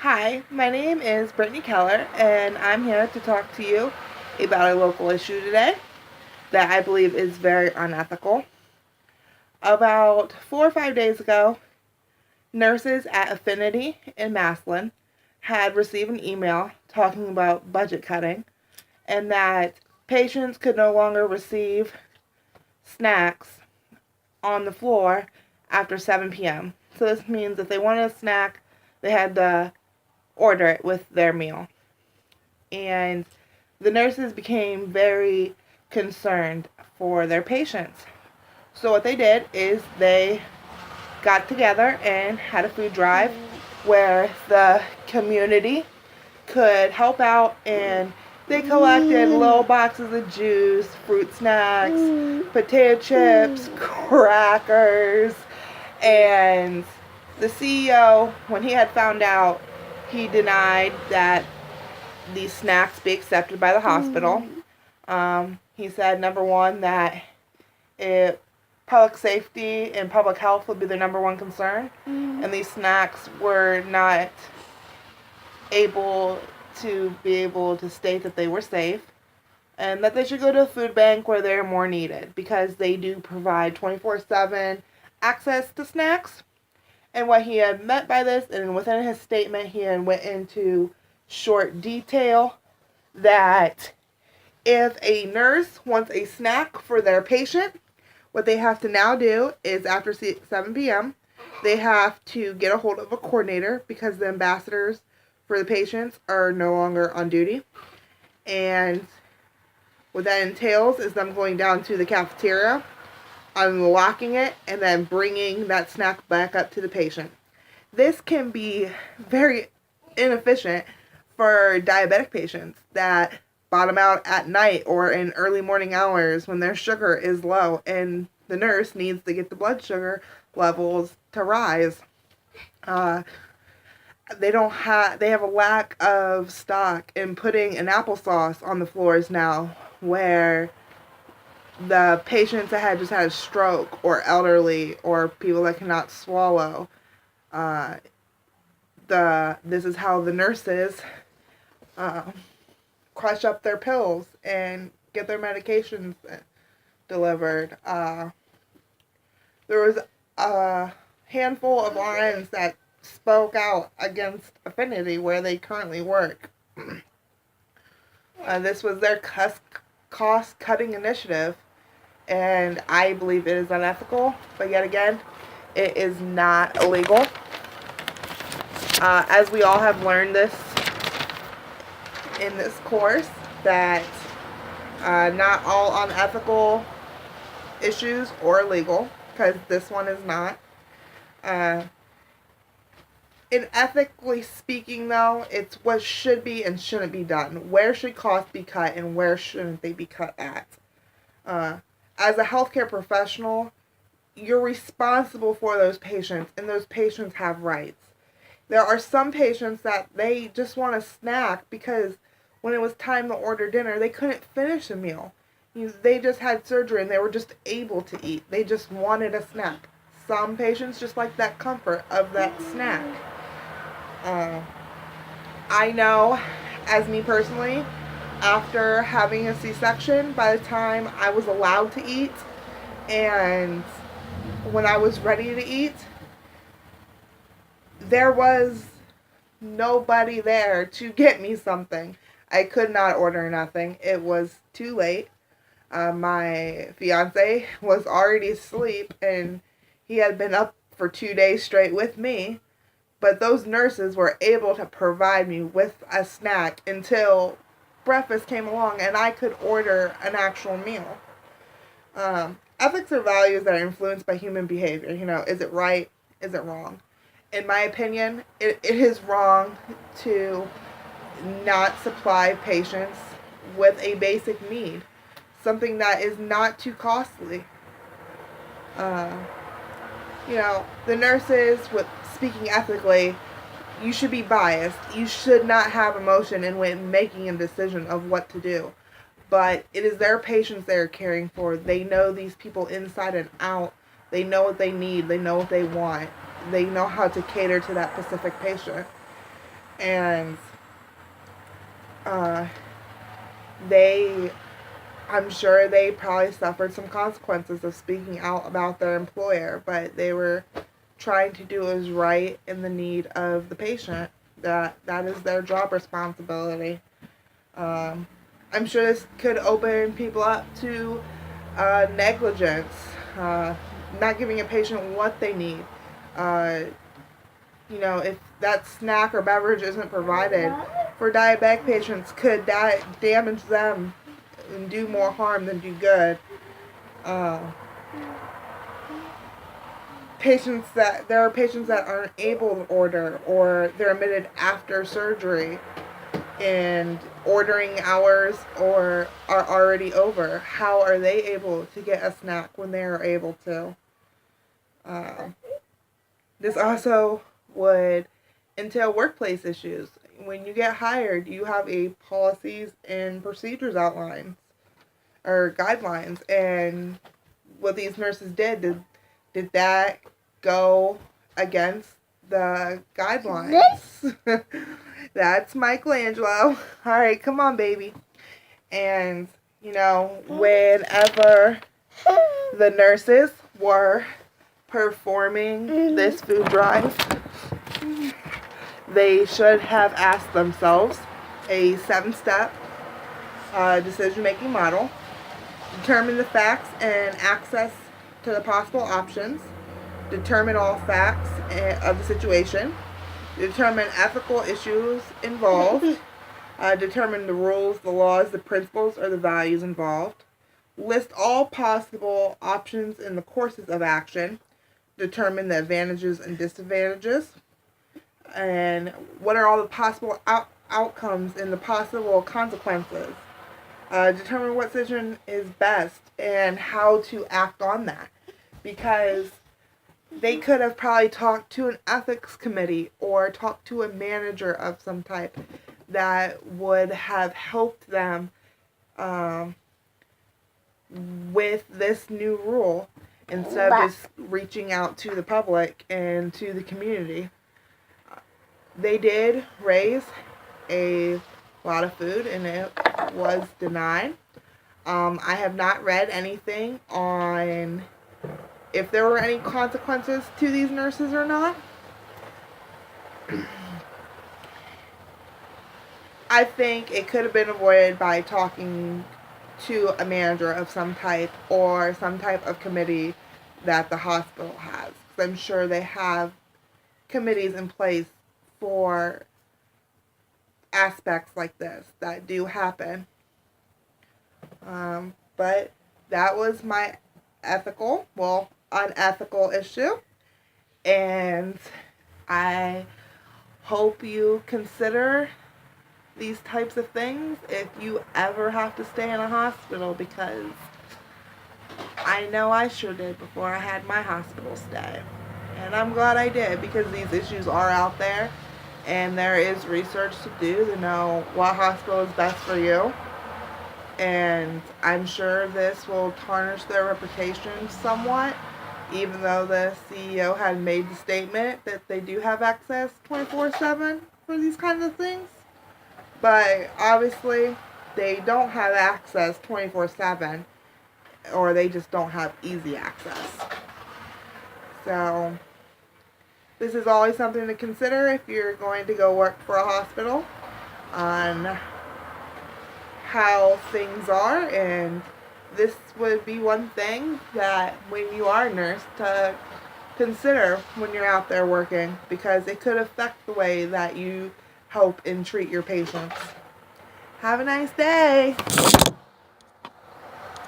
Hi, my name is Brittany Keller, and I'm here to talk to you about a local issue today that I believe is very unethical. About 4 or 5 days ago, nurses at Affinity in Maslin had received an email talking about budget cutting and that patients could no longer receive snacks on the floor after 7 p.m. So this means if they wanted a snack, they had to order it with their meal. And the nurses became very concerned for their patients. So what they did is they got together and had a food drive where the community could help out, and they collected little boxes of juice, fruit snacks, potato chips, crackers, and the CEO, when he had found out, he denied that these snacks be accepted by the hospital. He said, number one, that public safety and public health would be their number one concern, and these snacks were not able to state that they were safe, and that they should go to a food bank where they're more needed because they do provide 24/7 access to snacks. And what he had meant by this, and within his statement, he had went into short detail that if a nurse wants a snack for their patient, what they have to now do is after 7 p.m., they have to get a hold of a coordinator because the ambassadors for the patients are no longer on duty. And what that entails is them going down to the cafeteria, unlocking it, and then bringing that snack back up to the patient. This can be very inefficient for diabetic patients that bottom out at night or in early morning hours when their sugar is low and the nurse needs to get the blood sugar levels to rise. They have a lack of stock in putting an applesauce on the floors now, where the patients that had just had a stroke or elderly or people that cannot swallow, this is how the nurses crush up their pills and get their medications delivered. There was a handful of RNs that spoke out against Affinity where they currently work. This was their cost-cutting initiative, and I believe it is unethical, but yet again, it is not illegal. As we all have learned this in this course, that not all unethical issues are illegal, because this one is not. In ethically speaking, though, it's what should be and shouldn't be done. Where should costs be cut and where shouldn't they be cut at? As a healthcare professional, you're responsible for those patients, and those patients have rights. There are some patients that they just want a snack because when it was time to order dinner, they couldn't finish a meal. They just had surgery and they were just able to eat. They just wanted a snack. Some patients just like that comfort of that snack. I know, as me personally, after having a C-section, by the time I was allowed to eat and when I was ready to eat, there was nobody there to get me something. I could not order nothing. It was too late. My fiance was already asleep and he had been up for 2 days straight with me. But those nurses were able to provide me with a snack until breakfast came along and I could order an actual meal. Ethics are values that are influenced by human behavior. Is it right? Is it wrong? In my opinion, it is wrong to not supply patients with a basic need. Something that is not too costly. The nurses, with speaking ethically, you should be biased. You should not have emotion in when making a decision of what to do. But it is their patients they are caring for. They know these people inside and out. They know what they need. They know what they want. They know how to cater to that specific patient. And uh, I'm sure they probably suffered some consequences of speaking out about their employer, but they were trying to do what was right in the need of the patient. That is their job responsibility. I'm sure this could open people up to negligence, not giving a patient what they need. Uh, if that snack or beverage isn't provided for diabetic patients, could that damage them and do more harm than do good? Uh, there are patients that aren't able to order, or they're admitted after surgery, and ordering hours or are already over. How are they able to get a snack when they are able to? This also would entail workplace issues. When you get hired, you have a policies and procedures outlines or guidelines, and what these nurses did that go against the guidelines? That's Michelangelo. All right, come on, baby. And whenever the nurses were performing this food drive, they should have asked themselves a 7-step decision-making model, determine the facts and access to the possible options, determine all facts of the situation, determine ethical issues involved, determine the rules, the laws, the principles, or the values involved, list all possible options in the courses of action, determine the advantages and disadvantages, and what are all the possible outcomes and the possible consequences. Determine what decision is best and how to act on that. Because they could have probably talked to an ethics committee or talked to a manager of some type that would have helped them with this new rule, instead of just reaching out to the public and to the community. They did raise a lot of food, and it was denied. I have not read anything on if there were any consequences to these nurses or not. I think it could have been avoided by talking to a manager of some type or some type of committee that the hospital has. 'Cause I'm sure they have committees in place for aspects like this that do happen. But that was my unethical issue. And I hope you consider these types of things if you ever have to stay in a hospital, because I know I sure did before I had my hospital stay. And I'm glad I did, because these issues are out there and there is research to do to know what hospital is best for you. And I'm sure this will tarnish their reputation somewhat, even though the CEO had made the statement that they do have access 24/7 for these kinds of things. But obviously, they don't have access 24/7, or they just don't have easy access. So, this is always something to consider if you're going to go work for a hospital, on how things are. And this would be one thing that when you are a nurse to consider when you're out there working, because it could affect the way that you help and treat your patients. Have a nice day.